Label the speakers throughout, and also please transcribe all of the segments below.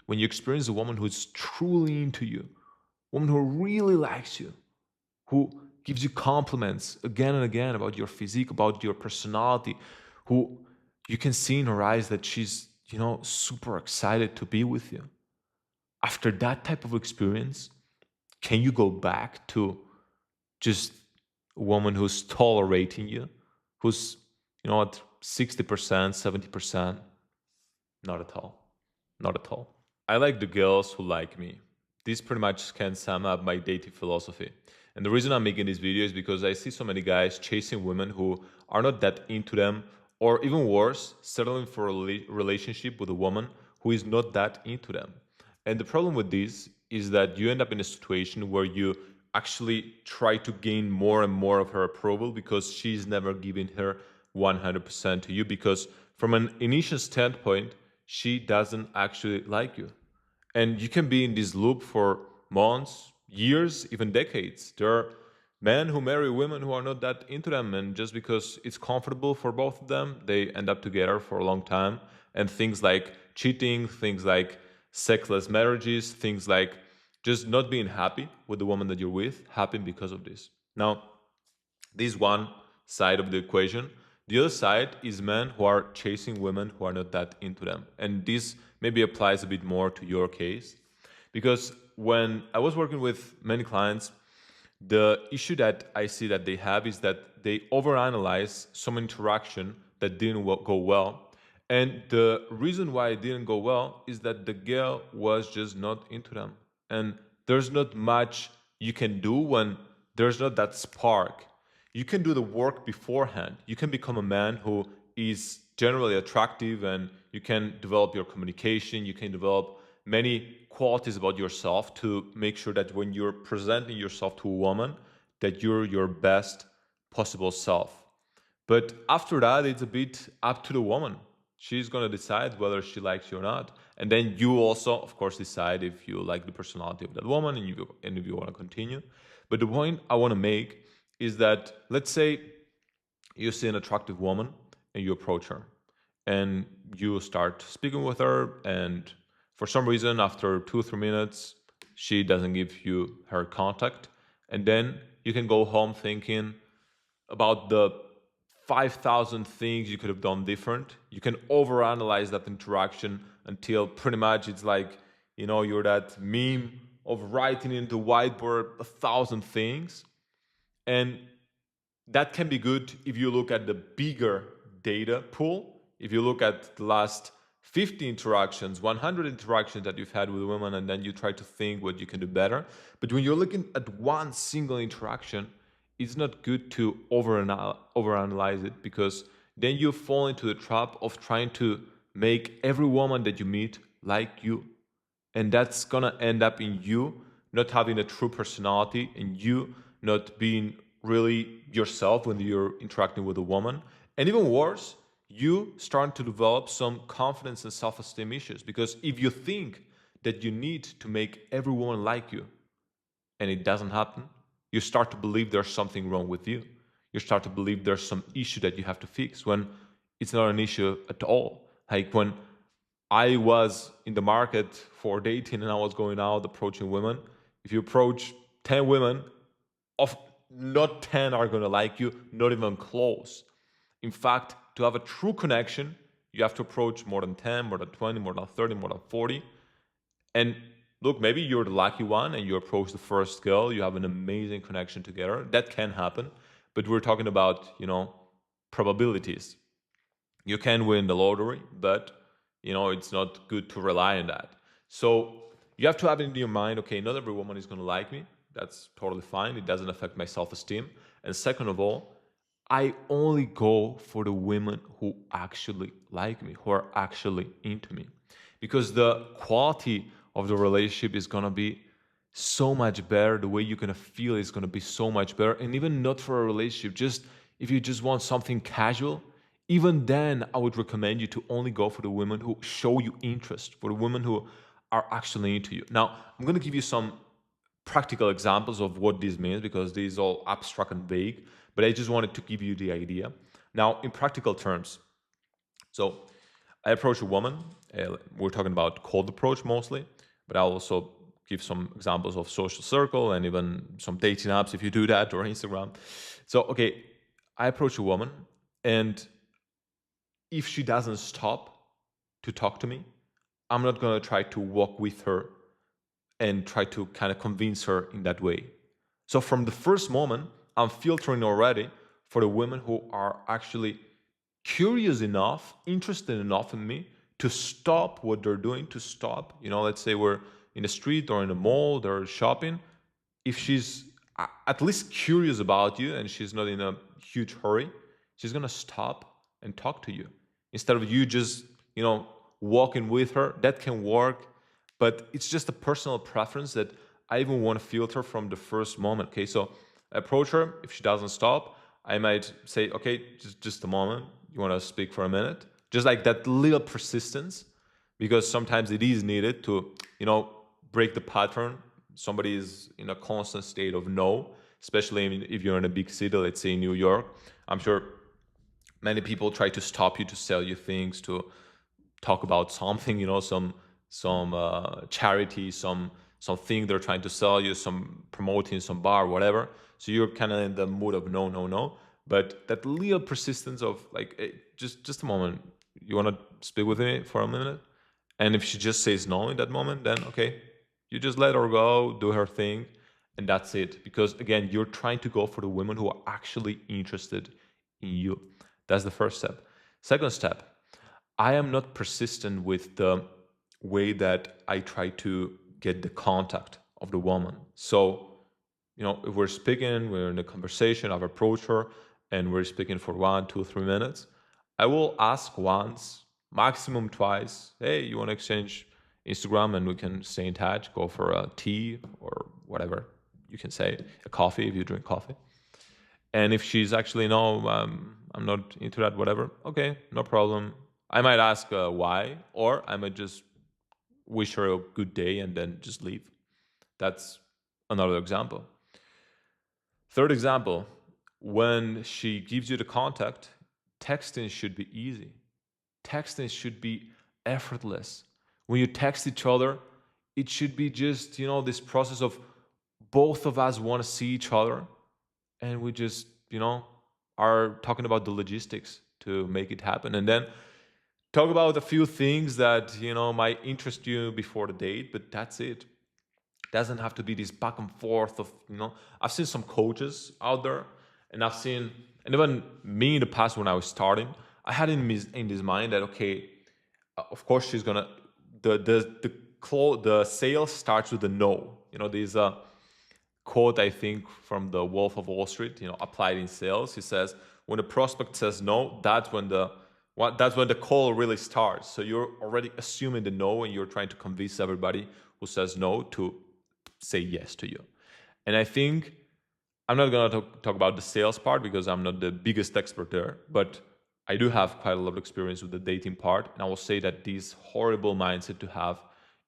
Speaker 1: when you experience a woman who's truly into you, woman who really likes you, who gives you compliments again and again about your physique, about your personality, who you can see in her eyes that she's, super excited to be with you. After that type of experience, can you go back to just a woman who's tolerating you, who's, at 60%, 70%? Not at all. Not at all. I like the girls who like me. This pretty much can sum up my dating philosophy. And the reason I'm making this video is because I see so many guys chasing women who are not that into them, or even worse, settling for a relationship with a woman who is not that into them. And the problem with this is that you end up in a situation where you actually try to gain more and more of her approval because she's never giving her 100% to you, because from an initial standpoint, she doesn't actually like you. And you can be in this loop for months, years, even decades. There are men who marry women who are not that into them, and just because it's comfortable for both of them, they end up together for a long time. And things like cheating, things like sexless marriages, things like just not being happy with the woman that you're with happen because of this. Now, this one side of the equation. The other side is men who are chasing women who are not that into them. And this maybe applies a bit more to your case. Because when I was working with many clients, the issue that I see that they have is that they overanalyze some interaction that didn't go well. And the reason why it didn't go well is that the girl was just not into them. And there's not much you can do when there's not that spark. You can do the work beforehand. You can become a man who is generally attractive, and you can develop your communication. You can develop many qualities about yourself to make sure that when you're presenting yourself to a woman, that you're your best possible self. But after that, it's a bit up to the woman. She's going to decide whether she likes you or not. And then you also, of course, decide if you like the personality of that woman, and if you want to continue. But the point I want to make is that, let's say you see an attractive woman and you approach her and you start speaking with her, and for some reason, after 2 or 3 minutes, she doesn't give you her contact. And then you can go home thinking about the 5,000 things you could have done different. You can overanalyze that interaction until pretty much it's like, you're that meme of writing into whiteboard 1,000 things. And that can be good if you look at the bigger data pool. If you look at the last 50 interactions, 100 interactions that you've had with women, and then you try to think what you can do better. But when you're looking at one single interaction, it's not good to overanalyze it, because then you fall into the trap of trying to make every woman that you meet like you. And that's gonna end up in you not having a true personality, and you not being really yourself when you're interacting with a woman. And even worse, you start to develop some confidence and self-esteem issues, because if you think that you need to make every woman like you and it doesn't happen, you start to believe there's something wrong with you. You start to believe there's some issue that you have to fix, when it's not an issue at all. Like when I was in the market for dating and I was going out approaching women, if you approach 10 women, of not 10 are going to like you, not even close. In fact, to have a true connection, you have to approach more than 10, more than 20, more than 30, more than 40. And look, maybe you're the lucky one and you approach the first girl, you have an amazing connection together. That can happen. But we're talking about, probabilities. You can win the lottery, but it's not good to rely on that. So you have to have it in your mind, okay, not every woman is going to like me. That's totally fine. It doesn't affect my self-esteem. And second of all, I only go for the women who actually like me, who are actually into me. Because the quality of the relationship is going to be so much better. The way you're going to feel is going to be so much better. And even not for a relationship, just if you just want something casual, even then I would recommend you to only go for the women who show you interest, for the women who are actually into you. Now, I'm going to give you some practical examples of what this means, because this is all abstract and vague, but I just wanted to give you the idea. Now, in practical terms, so I approach a woman. We're talking about cold approach mostly, but I'll also give some examples of social circle and even some dating apps if you do that, or Instagram. So, okay, I approach a woman, and if she doesn't stop to talk to me, I'm not going to try to walk with her and try to kind of convince her in that way. So from the first moment, I'm filtering already for the women who are actually curious enough, interested enough in me to stop what they're doing, to stop. Let's say we're in the street or in a mall, they're shopping. If she's at least curious about you and she's not in a huge hurry, she's gonna stop and talk to you instead of you just walking with her. That can work, but it's just a personal preference that I even want to filter from the first moment. Okay, so I approach her. If she doesn't stop, I might say, okay, just a moment. You want to speak for a minute? Just like that little persistence, because sometimes it is needed to, break the pattern. Somebody is in a constant state of no, especially if you're in a big city, let's say New York. I'm sure many people try to stop you, to sell you things, to talk about something, some charity, something they're trying to sell you, some promoting some bar, whatever. So you're kind of in the mood of no, no, no. But that little persistence of like, hey, just a moment, you want to speak with me for a minute? And if she just says no in that moment, then okay, you just let her go, do her thing, and that's it. Because again, you're trying to go for the women who are actually interested in you. That's the first step. Second step, I am not persistent with the way that I try to get the contact of the woman. So, if we're speaking, we're in a conversation, I've approached her and we're speaking for 1, 2, 3 minutes, I will ask once, maximum twice, hey, you want to exchange Instagram and we can stay in touch, go for a tea or whatever you can say, a coffee if you drink coffee. And if she's actually, no, I'm not into that, whatever, okay, no problem. I might ask why, or I might just wish her a good day and then just leave. That's another example. Third example, when she gives you the contact, texting should be easy. Texting should be effortless. When you text each other, it should be just, this process of both of us want to see each other and we just, are talking about the logistics to make it happen. And then talk about a few things that, might interest you before the date, but that's it. Doesn't have to be this back and forth of, I've seen some coaches out there, and I've seen, and even me in the past when I was starting, I had in this mind that, okay, of course she's gonna, the sale starts with a no. There's a quote, I think, from the Wolf of Wall Street, applied in sales. He says, when the prospect says no, that's when the call really starts. So you're already assuming the no, and you're trying to convince everybody who says no to say yes to you. And I think I'm not going to talk about the sales part because I'm not the biggest expert there, but I do have quite a lot of experience with the dating part. And I will say that this horrible mindset to have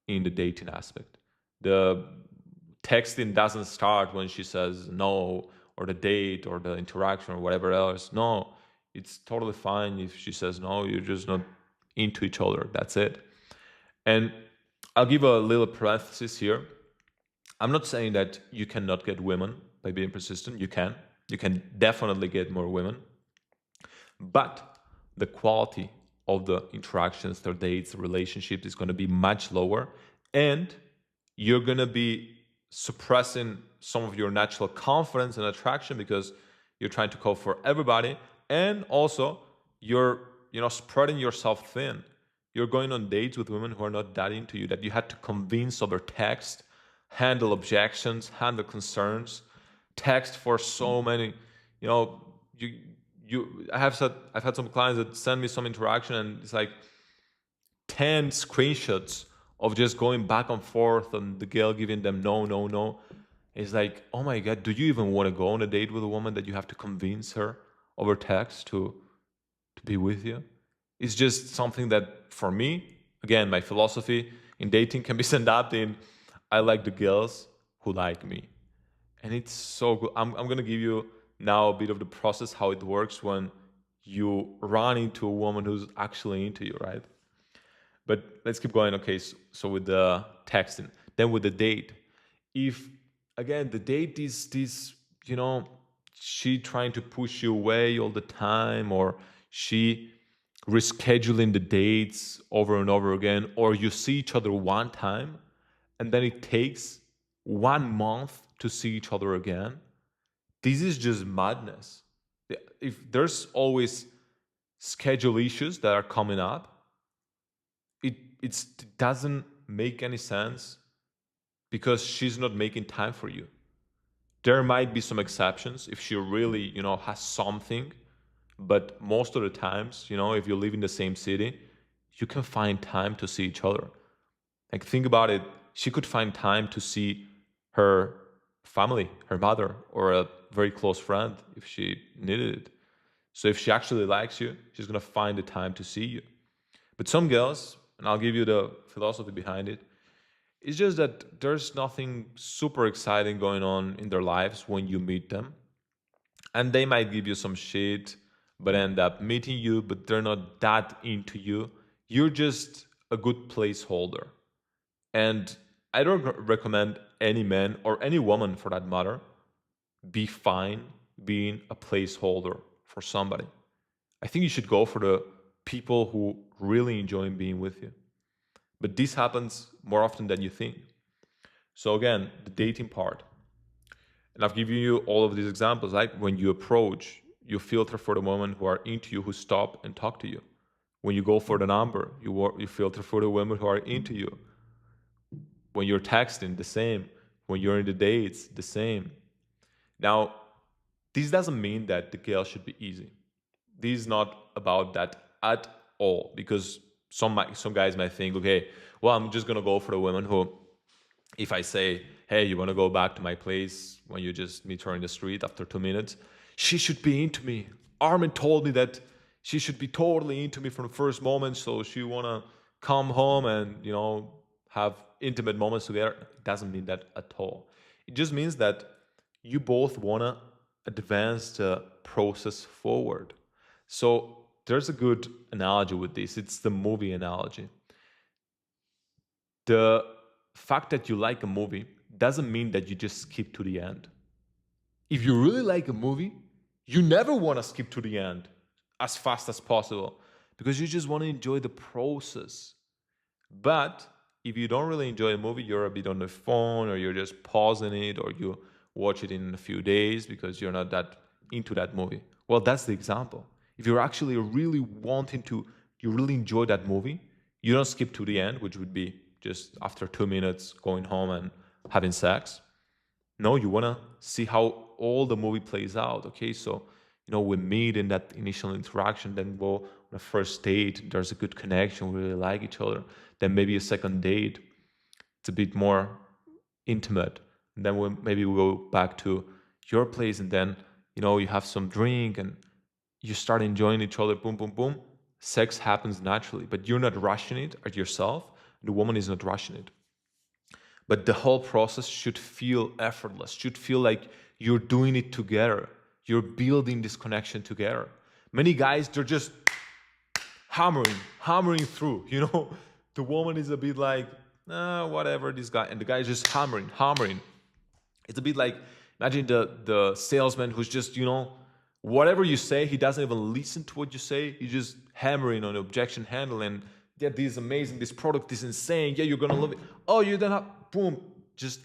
Speaker 1: in the dating aspect. The texting doesn't start when she says no, or the date or the interaction or whatever else. No, it's totally fine if she says no, you're just not into each other. That's it. And I'll give a little parenthesis here. I'm not saying that you cannot get women by being persistent. You can. You can definitely get more women. But the quality of the interactions, their dates, relationships is going to be much lower. And you're going to be suppressing some of your natural confidence and attraction because you're trying to go for everybody. And also, you're spreading yourself thin. You're going on dates with women who are not that into you, that you had to convince over text, handle objections, handle concerns, text for so many. You know, I've had some clients that send me some interaction, and it's like 10 screenshots of just going back and forth, and the girl giving them no, no, no. It's like, oh my god, do you even want to go on a date with a woman that you have to convince her over text to be with you? It's just something that, for me, again, my philosophy in dating can be summed up in, I like the girls who like me. And it's so good. I'm going to give you now a bit of the process, how it works when you run into a woman who's actually into you, right? But let's keep going. Okay, so with the texting, then with the date, if again the date is this, you know, she trying to push you away all the time, or she rescheduling the dates over and over again, or you see each other one time and then it takes 1 month to see each other again, this is just madness. If there's always schedule issues that are coming up, it doesn't make any sense because she's not making time for you. There might be some exceptions if she really, has something, but most of the times, if you live in the same city, you can find time to see each other. Like, think about it. She could find time to see her family, her mother, or a very close friend if she needed it. So if she actually likes you, she's going to find the time to see you. But some girls, and I'll give you the philosophy behind it, it's just that there's nothing super exciting going on in their lives when you meet them. And they might give you some shit, but end up meeting you, but they're not that into you. You're just a good placeholder. And I don't recommend any man or any woman for that matter be fine being a placeholder for somebody. I think you should go for the people who really enjoy being with you. But this happens more often than you think. So again, the dating part. And I've given you all of these examples, like when you approach, you filter for the women who are into you, who stop and talk to you. When you go for the number, you filter for the women who are into you. When you're texting, the same. When you're in the dates, the same. Now, this doesn't mean that the girl should be easy. This is not about that at all, because some guys might think, okay, well, I'm just gonna go for the women who, if I say, hey, you want to go back to my place when you just meet her in the street after 2 minutes, she should be into me. Armin told me that she should be totally into me from the first moment, so she want to come home and, have intimate moments together. It doesn't mean that at all. It just means that you both want to advance the process forward. So there's a good analogy with this. It's the movie analogy. The fact that you like a movie doesn't mean that you just skip to the end. If you really like a movie, you never want to skip to the end as fast as possible because you just want to enjoy the process. But if you don't really enjoy a movie, you're a bit on the phone or you're just pausing it or you watch it in a few days because you're not that into that movie. Well, that's the example. If you're actually really wanting to, you really enjoy that movie, you don't skip to the end, which would be just after 2 minutes going home and having sex. No, you want to see how all the movie plays out. Okay, so we meet in that initial interaction, then go on a first date. There's a good connection. We really like each other. Then maybe a second date. It's a bit more intimate. And then maybe we go back to your place, and then you have some drink and you start enjoying each other. Boom, boom, boom. Sex happens naturally, but you're not rushing it at yourself. The woman is not rushing it. But the whole process should feel effortless, should feel like you're doing it together. You're building this connection together. Many guys, they're just hammering through, The woman is a bit like, whatever, this guy. And the guy is just hammering. It's a bit like, imagine the salesman who's just, whatever you say, he doesn't even listen to what you say. He's just hammering on the objection handle and, yeah, this is amazing. This product is insane. Yeah, you're going to love it. Oh, you don't have, boom. Just,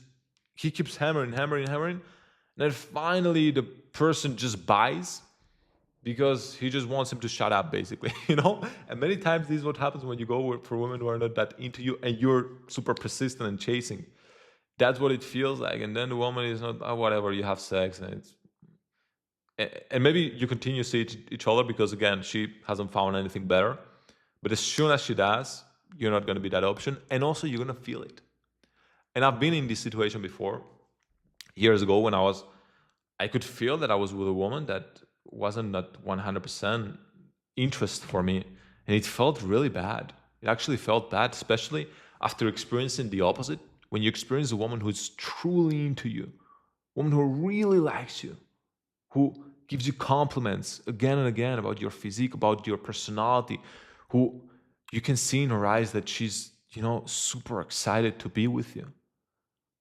Speaker 1: he keeps hammering. And then finally the person just buys because he just wants him to shut up, basically, And many times this is what happens when you go for women who are not that into you and you're super persistent and chasing. That's what it feels like. And then the woman is not, oh, whatever, you have sex and and maybe you continue to see each other because, again, she hasn't found anything better. But as soon as she does, you're not going to be that option. And also, you're going to feel it. And I've been in this situation before, years ago, when I could feel that I was with a woman that wasn't that 100% interest for me. And it felt really bad. It actually felt bad, especially after experiencing the opposite. When you experience a woman who's truly into you, a woman who really likes you, who gives you compliments again and again about your physique, about your personality, who you can see in her eyes that she's, super excited to be with you.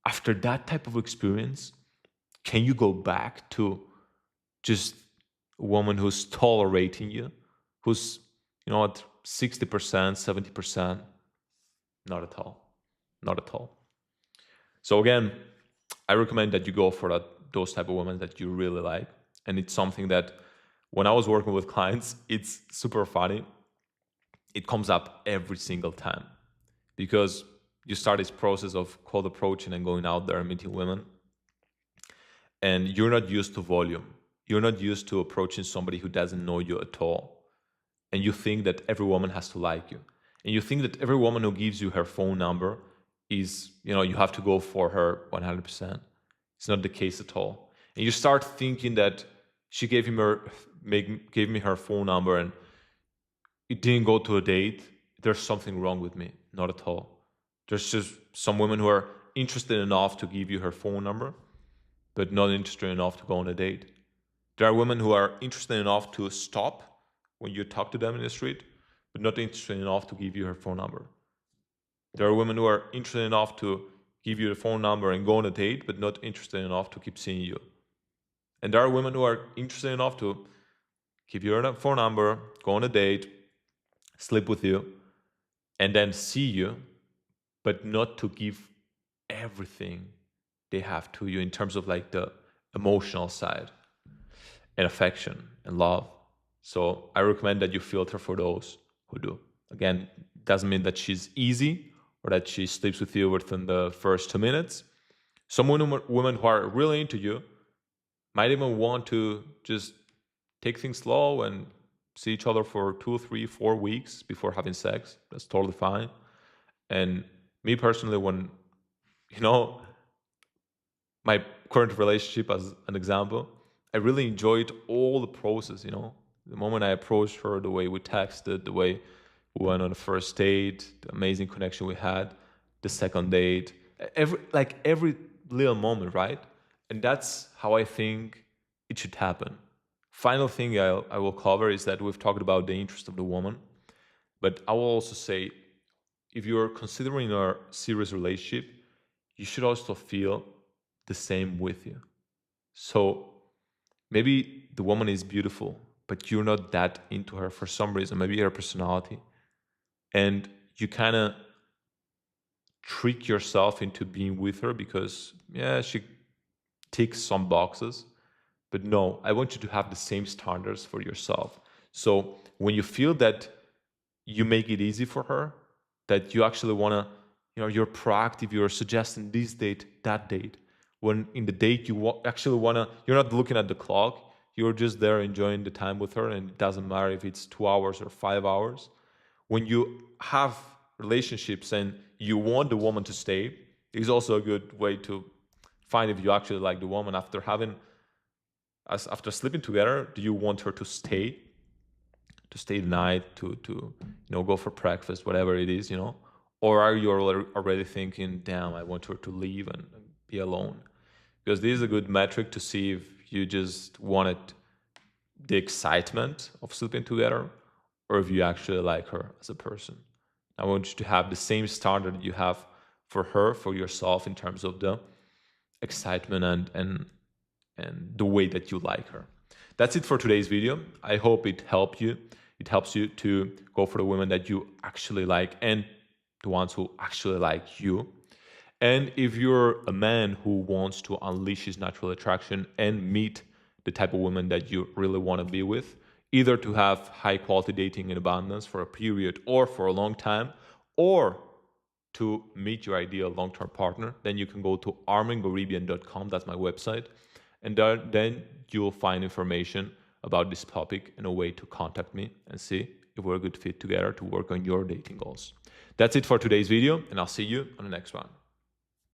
Speaker 1: After that type of experience, can you go back to just a woman who's tolerating you, who's, at 60%, 70%? Not at all. Not at all. So again, I recommend that you go for those type of women that you really like. And it's something that when I was working with clients, it's super funny. It comes up every single time because you start this process of cold approaching and going out there and meeting women. And you're not used to volume. You're not used to approaching somebody who doesn't know you at all. And you think that every woman has to like you. And you think that every woman who gives you her phone number is, you have to go for her 100%. It's not the case at all. And you start thinking that she gave me her phone number and it didn't go to a date. There's something wrong with me. Not at all. There's just some women who are interested enough to give you her phone number, but not interested enough to go on a date. There are women who are interested enough to stop when you talk to them in the street, but not interested enough to give you her phone number. There are women who are interested enough to give you the phone number and go on a date, but not interested enough to keep seeing you. And there are women who are interested enough to give you her phone number, go on a date, sleep with you, and then see you, but not to give everything they have to you in terms of like the emotional side and affection and love. So I recommend that you filter for those who do. Again, doesn't mean that she's easy or that she sleeps with you within the first 2 minutes. Some women who are really into you might even want to just take things slow and see each other for 2, 3, 4 weeks before having sex. That's totally fine. And me personally, when, my current relationship as an example, I really enjoyed all the process, the moment I approached her, the way we texted, the way we went on the first date, the amazing connection we had, the second date, every little moment, right? And that's how I think it should happen. Final thing I will cover is that we've talked about the interest of the woman, but I will also say, if you're considering a serious relationship, you should also feel the same with you. So maybe the woman is beautiful, but you're not that into her for some reason, maybe her personality. And you kind of trick yourself into being with her because, yeah, she ticks some boxes. But no, I want you to have the same standards for yourself. So when you feel that you make it easy for her, that you actually want to, you're proactive, you're suggesting this date, that date. When in the date you actually want to, you're not looking at the clock, you're just there enjoying the time with her, and it doesn't matter if it's 2 hours or 5 hours. When you have relationships and you want the woman to stay, is also a good way to find if you actually like the woman after sleeping together. Do you want her to stay the night, to go for breakfast, whatever it is, or are you already thinking, damn, I want her to leave and be alone? Because this is a good metric to see if you just wanted the excitement of sleeping together or if you actually like her as a person. I want you to have the same standard you have for her, for yourself, in terms of the excitement and the way that you like her. That's it for today's video. I hope it helped you. It helps you to go for the women that you actually like and the ones who actually like you. And if you're a man who wants to unleash his natural attraction and meet the type of women that you really want to be with, either to have high quality dating in abundance for a period or for a long time, or to meet your ideal long-term partner, then you can go to armingoribian.com. That's my website. And then you'll find information about this topic and a way to contact me and see if we're a good fit together to work on your dating goals. That's it for today's video, and I'll see you on the next one.